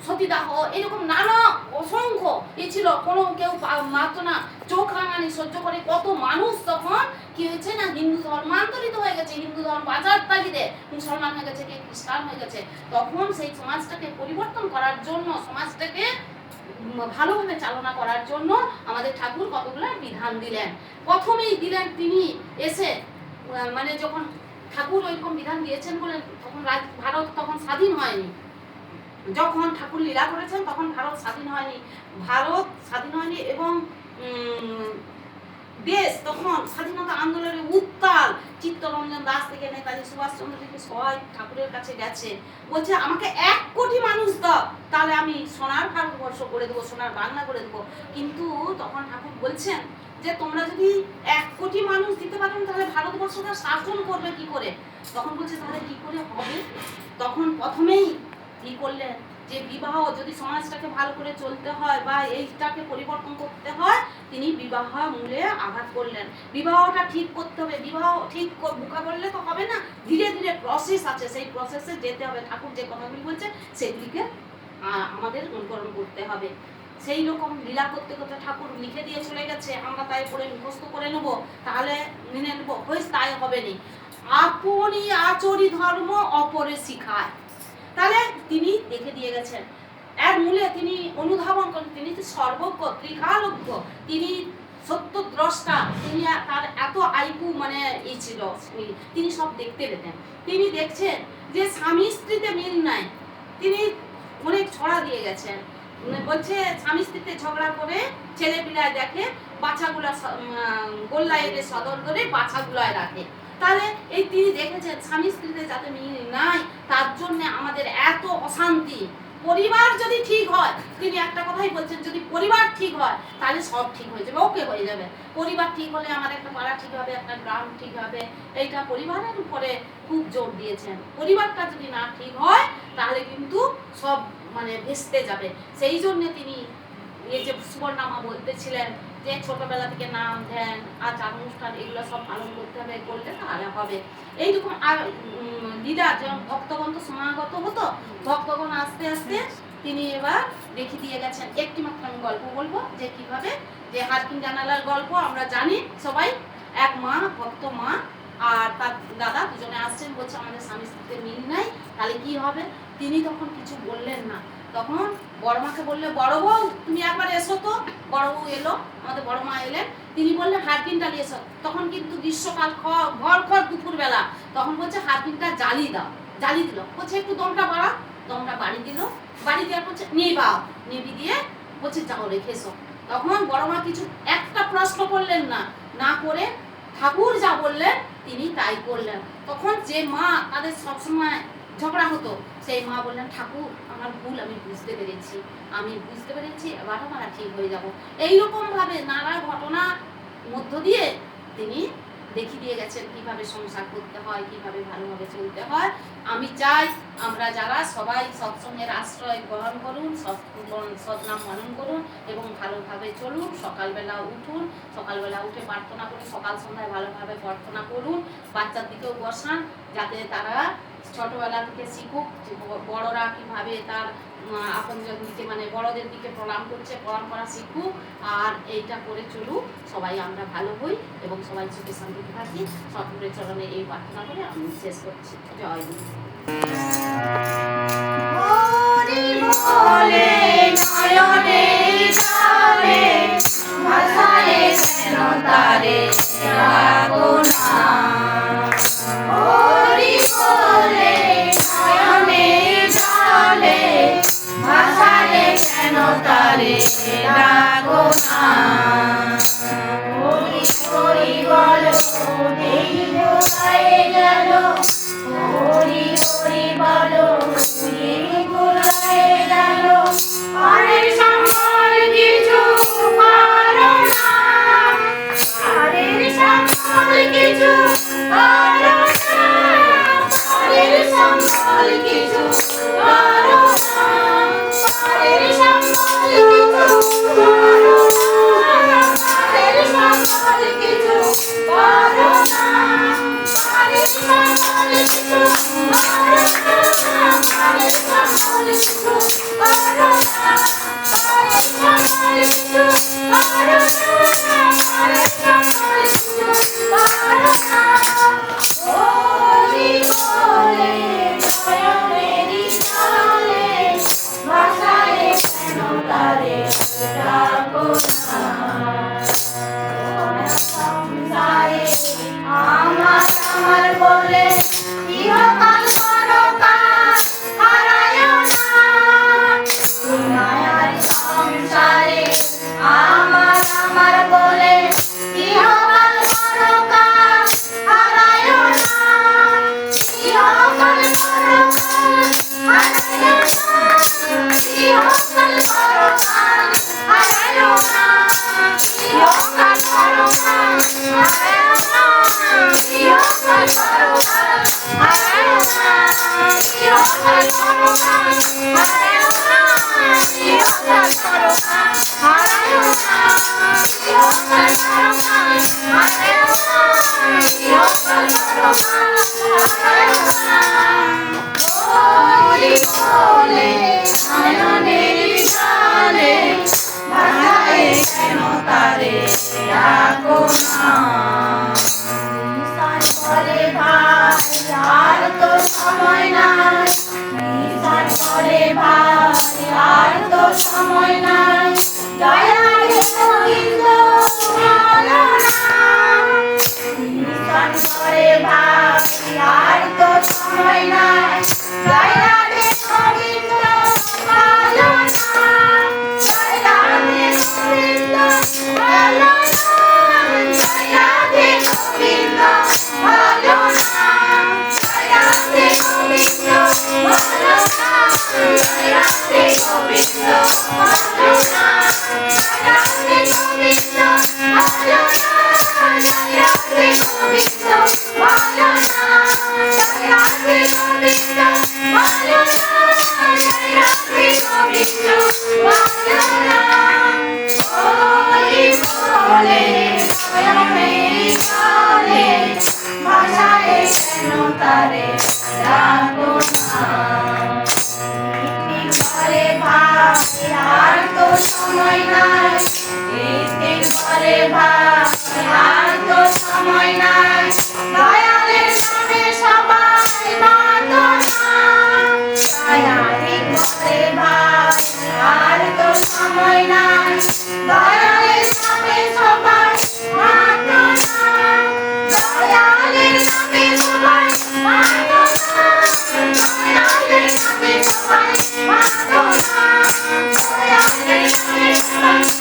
S1: সতীদাহ, এরকম নানা অসংখ্য ছিল। কোনো কেউ মাত্র না, চোখ রাঙানি সহ্য করে কত মানুষ তখন কি হয়েছে না হিন্দু ধর্মান্তরিত হয়ে গেছে, হিন্দু ধর্ম বাজার তাগিদে মুসলমান হয়ে গেছে, কে খ্রিস্টান হয়ে গেছে। তখন সেই সমাজটাকে পরিবর্তন করার জন্য, সমাজটাকে ভালোভাবে চালনা করার জন্য আমাদের ঠাকুর কতগুলো বিধান দিলেন। প্রথমেই দিলেন তিনি এসে, মানে যখন ঠাকুর ওইরকম বিধান দিয়েছেন বলে তখন ভারত তখন স্বাধীন হয়নি। যখন ঠাকুর লীলা করেছেন তখন ভারত স্বাধীন হয়নি এবং দেশ তখন স্বাধীনতা আন্দোলনের উত্তাল। চিত্তরঞ্জন দাস থেকে নেতাজি সুভাষচন্দ্র থেকে সবাই ঠাকুরের কাছে গেছে, বলছে আমাকে 1 কোটি মানুষ দাও, তাহলে আমি সোনার ভারতবর্ষ করে দেবো, সোনার বাংলা করে দেবো। কিন্তু তখন ঠাকুর বলছেন যে তোমরা যদি 1 কোটি মানুষ দিতে পারেন তাহলে ভারতবর্ষটা শাসন করবে কি করে। তখন বলছে তাহলে কি করে হবে। তখন প্রথমেই কি করলেন যে বিবাহ যদি সমাজটাকে ভালো করে চলতে হয় বা এইটাকে পরিবর্তন করতে হয়, তিনি বিবাহ মূলে আঘাত করলেন। বিবাহটা ঠিক করতে হবে, বিবাহ ঠিক বুকা করলে তো হবে না, ধীরে ধীরে প্রসেস আছে, সেই প্রসেসে যেতে হবে। ঠাকুর যে কথাগুলি বলছে সেগুলিকে আমাদের অনুকরণ করতে হবে। সেই রকম লীলা করতে করতে ঠাকুর লিখে দিয়ে চলে গেছে, আমরা তাই পড়ে মুখস্থ করে নেবো, তাহলে মেনে নেবো, হয়েছে তাই হবে না। আপনি আচরি ধর্ম অপরে শিখায়, তাহলে তিনি দেখে দিয়ে গেছেন। এর মূলে তিনি অনুধাবন করেন, তিনি সর্বজ্ঞ, ত্রিকালজ্ঞ, তিনি সত্যদ্রষ্টা, তিনি তার এত আইকু মানে এই ছিল, তিনি সব দেখতে পেতেন। তিনি দেখছেন যে স্বামী স্ত্রীতে মিল নাই, তিনি অনেক ছড়া দিয়ে গেছেন। বলছে স্বামী স্ত্রীতে ঝগড়া করে ছেলে পিলায় দেখে, বাচ্চাগুলা গোল্লায় এনে সদর করে বাচ্চাগুলায় রাখে। তাহলে এই তিনি দেখেছেন স্বামী স্ত্রীতে যাতে মিল নাই, তার জন্য আমাদের এত অশান্তি। পরিবার যদি ঠিক হয়, তিনি একটা কথাই বলছেন, যদি পরিবার ঠিক হয় তাহলে সব ঠিক হয়ে যাবে, ওকে হয়ে যাবে। পরিবার ঠিক হলে আমার একটা পাড়া ঠিক হবে, একটা গ্রাম ঠিক হবে। এইটা পরিবারের উপরে খুব জোর দিয়েছেন। পরিবারটা যদি না ঠিক হয় তাহলে কিন্তু সব মানে ভেস্তে যাবে। সেই জন্য তিনি এই যে সুবর্ণামা বলতেছিলেন যে ছোটবেলা থেকে নাম ধ্যান আচার অনুষ্ঠান এগুলো সব পালন করতে হবে, করলে তাহলে হবে। এইরকম আর দিদা যখন ভক্তগণ তো সমাগত হতো, ভক্তগণ আস্তে আস্তে তিনি এবার দেখিয়ে দিয়ে গেছেন। একটি মাত্র আমি গল্প বলবো যে কিভাবে, যে হারকিন জানালার গল্প আমরা জানি সবাই। এক মা, ভক্ত মা আর তার দাদা দুজনে আসছেন, বলছে আমাদের স্বামী স্ত্রীতে মিল নাই, তাহলে কি হবে। তিনি তখন কিছু বললেন না। তখন বড় মাকে বললে, বড় বউ তুমি একবার এসো তো। বড় বউ এলো, আমাদের বড় মা এলেন। তিনি বললেন হারকিনটা নিয়ে এসো। তখন কিন্তু গ্রীষ্মকাল, ঘর দুপুর বেলা। তখন বলছে হারকিনটা জ্বালি দাও। জ্বালি দিল, বলছে একটু দমটা বাড়া। দমটা বাড়ি দিল, বাড়ি দেওয়ার বলছে নিবাও, নিবি দিয়ে বলছে যাও রেখে এসো। তখন বড় মা কিছু একটা প্রশ্ন করলেন না, না করে ঠাকুর যা বললেন তিনি তাই করলেন। তখন যে মা তাদের সবসময় ঝগড়া হতো,
S5: সেই মা বললেন, ঠাকুর আমার ভুল, আমি বুঝতে পেরেছি, এবার আমরা ঠিক হয়ে যাব। এইরকমভাবে নানা ঘটনার মধ্য দিয়ে তিনি দেখিয়ে দিয়ে গেছেন কিভাবে সংসার করতে হয়, কিভাবে ভালোভাবে চলতে হয়। আমি চাই আমরা যারা সবাই সৎসঙ্গের আশ্রয় গ্রহণ করুন, সৎনাম মনন করুন এবং ভালোভাবে চলুন। সকালবেলা উঠুন, সকালবেলা উঠে প্রার্থনা করুন, সকাল সন্ধ্যায় ভালোভাবে প্রার্থনা করুন। বাচ্চার দিকেও বসান, যাতে তারা ছোটবেলা থেকে শিখুক যে বড়রা কিভাবে তার আপনজন দিকে মানে বড়দের দিকে প্রণাম করছে, প্রণাম করা শিখুক। আর এইটা করে চলুক, সবাই আমরা ভালো হই এবং সবাই সুখে শান্তিতে থাকি। ঠাকুরের চরণে এই প্রার্থনা করে আমি শেষ করছি। জয় গুরু।
S2: হরি বলে নয়নে জলে ভাসালে কেন তারে রাখো না। হরি বলে নয়নে জলে ভাসালে কেন তারে রাখো না। হরি হরি বলো দেই কোথায় গেল, হরি হরি বলো দেই কোথায় গেল। আরে সম্বল কিছু পারো না, আরে সম্বল কিছু পারো না, আরে সম্বল কিছু পারো না, আরে সম্বল কিছু পারো না, আরে সম্বল কিছু পারো না, আরে সম্বল কিছু পারো না, আরে সম্বল কিছু পারো না, আরে সম্বল কিছু পারো না, আরে সম্বল কিছু পারো না। হরি বলে নয়নেরি জলে ভাসালে কেন তারে রাখো না। সংসারে আমার বলে ইহকাল পরকাল হারায় না। মায়ার সংসারে আমার বলে ইহকাল পরকাল হারায় না। ইহকাল পরকাল হারায় না, ইহকাল পরকাল হারায় না, ইহকাল পরকাল হারায় না, ইহকাল পরকাল হারায় না, ইহকাল পরকাল হারায় না, ইহকাল পরকাল হারায় না, ইহকাল পরকাল হারায় না, ইহকাল পরকাল হারায় না। হরি বলে নয়নের জলে ভাসালে কেন তারে রাখো না। নিশান করে ভাই আর তো সময় নাই, নিশান করে ভাই আর তো সময় নাই। দয়া রে গোবিন্দ ভালো না, নিশান করে ভাই আর তো সময় নাই। দয়া রে গোবিন্দ ভালো না, দয়া রে গোবিন্দ ভালো না, দয়া রে গোবিন্দ ভালো না, দয়া রে গোবিন্দ ভালো না, দয়া রে গোবিন্দ ভালো না, দয়া রে গোবিন্দ ভালো না, দয়া রে গোবিন্দ ভালো না, দয়া রে গোবিন্দ ভালো না, দয়া রে গোবিন্দ ভালো না। হরি বলে নয়নেরি জলে ভাসালে কেন তারে রাখো না। ইতি করে ভাই আর তো সময় নাই, ইতি করে ভাই আর তো সময় নাই। দয়ালের নামে সবাই বাঁধো না, দয়ালি করে ভাই আর তো সময় নাই। দয়ালের নামে সবাই বাঁধো না, দয়ালের নামে সবাই বাঁধো না, দয়ালের নামে সবাই বাঁধো না, দয়ালের নামে সবাই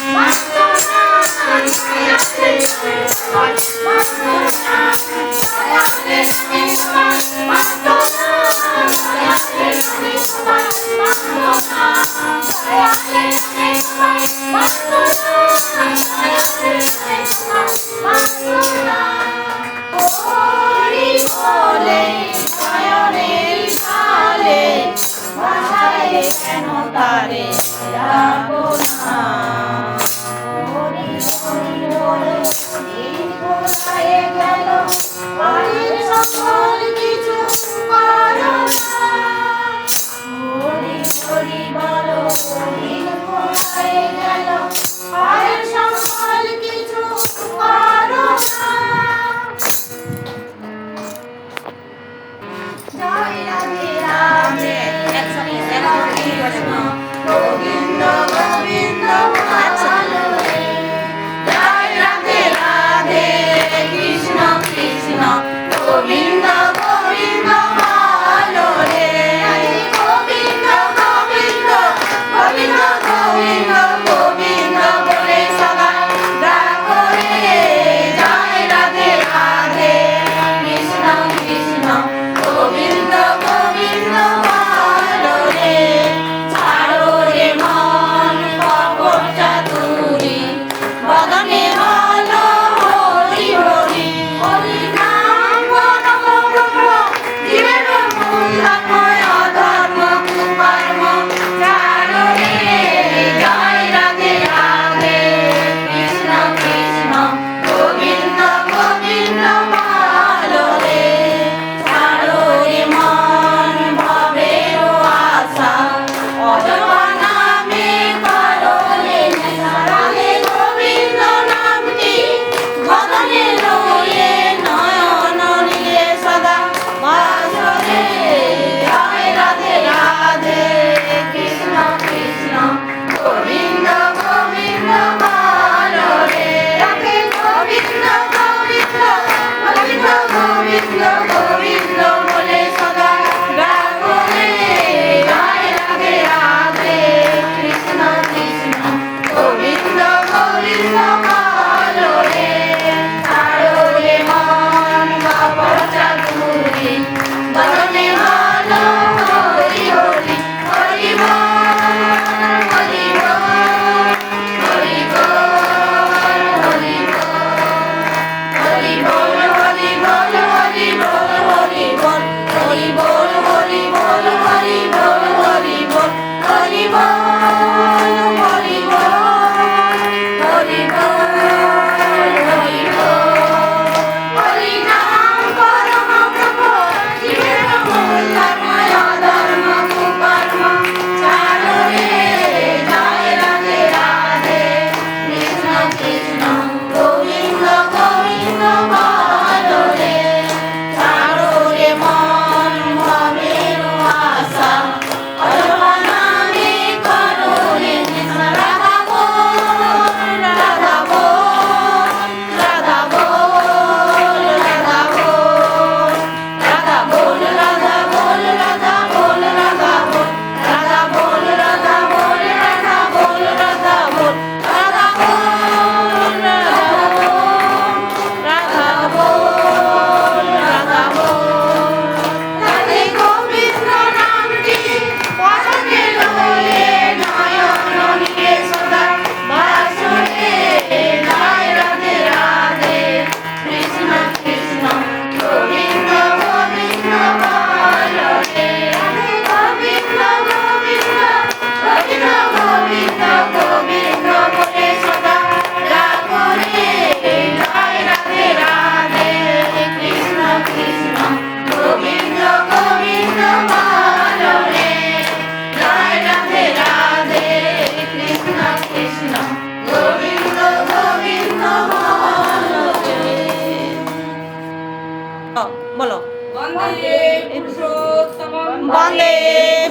S1: বন্দে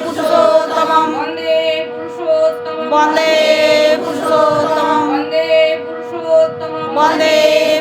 S1: পুরুষোত্তমম
S4: বন্দে পুরুষোত্তমম
S1: বন্দে পুরুষোত্তমম
S4: বন্দে পুরুষোত্তমম
S1: বন্দে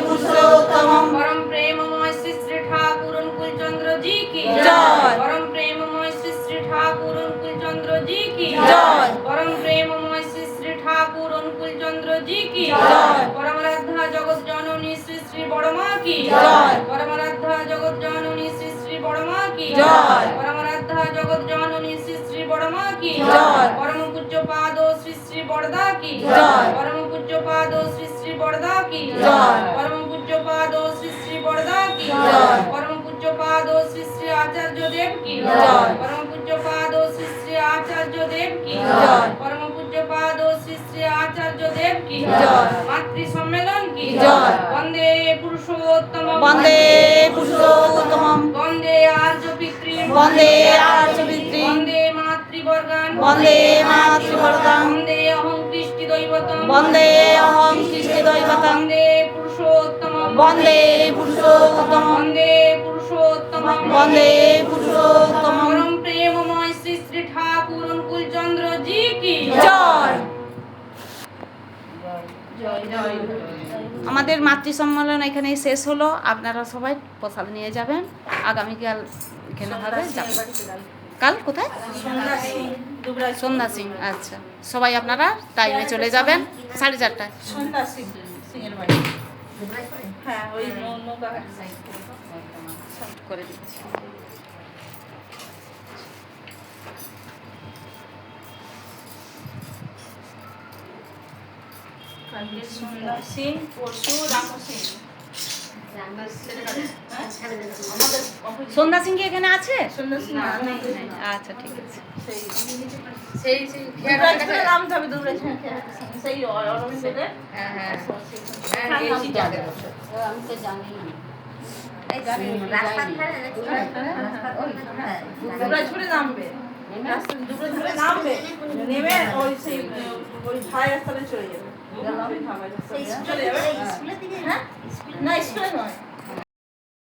S1: পুরুষোত্তমম
S4: परम प्रेममय श्री श्री ठाकुर अनुकूल चंद्र जी की
S1: जय।
S4: परम प्रेममय श्री श्री ठाकुर अनुकूल चंद्र जी की
S1: जय।
S4: परम प्रेममय श्री श्री ठाकुर अनुकूल चंद्र जी की
S1: जय।
S4: परम राधा जगत जननी श्री श्री बड़मा की
S1: जय।
S4: परम राधा जगत जननी श्री श्री बड़मा की
S1: जय।
S4: परम राधा जगत जननी श्री श्री बड़मा की
S1: जय।
S4: परम पूज्य पादो श्री श्री बड़दा की
S1: जय।
S4: परम पूज्य पादो श्री श्री बड़दा की
S1: जय।
S4: परम पूज्य पादो श्री श्री बड़दा की
S1: जय।
S4: परम पूज्य पादो श्री श्री आचार्य देव की
S1: जय।
S4: परम पूज्य पादो श्री श्री आचार्य देव की
S1: जय।
S4: परम पूज्य पादो श्री श्री आचार्य देव की
S1: जय।
S4: मातृ सम्मेलन की
S1: जय।
S4: वंदे पुरुषोत्तम
S1: বন্দে পুরুষোত্তমম
S4: वंदे आर्य पितृ
S1: বন্দে আর্য পিতৃ
S4: वंदे मातृवर्गान
S1: বন্দে মাতৃবর্গাং
S4: वंदे अहं कृष्टि दैवतम
S1: বন্দে অহং কৃষ্টি দৈবতং
S4: वंदे पुरुषोत्तम
S1: বন্দে পুরুষোত্তমম
S4: वंदे पुरुषोत्तम
S1: বন্দে পুরুষোত্তমম
S4: परम प्रेममय श्री श्री ठाकुर अनुकूल चंद्र जी की
S1: জয়।
S4: जय जय
S1: আমাদের মাতৃ সম্মেলন এখানেই শেষ হলো। আপনারা সবাই প্রসাদ নিয়ে যাবেন। আগামীকাল এখানে হবে যাবেন। কাল কোথায়? সন্ধ্যা সিং। আচ্ছা, সবাই আপনারা টাইমে চলে যাবেন 4:30টায়।
S4: হ্যাঁ ওই নৌকা
S1: করে দিচ্ছি।
S4: কালকে সন্ধ্যা সিং পরশু রামু সিং
S1: সন্ধ্যা সিং কি এখানে আছে?
S4: সন্ধ্যা সিং
S1: আচ্ছা, ঠিক আছে।
S3: সেই
S4: দুবরাজপুরে নামতে হবে দুবরাজপুরে সেই অরবিন্দদের
S3: হ্যাঁ হ্যাঁ
S4: আমি
S5: তো জানি
S4: দুবরাজপুরে নামবে দুবরাজপুরে নামবে নেমে ওই সেই ওই ভাই রাস্তাতে চলে যাবে চলে যাবে হ্যাঁ না স্কুলে নয়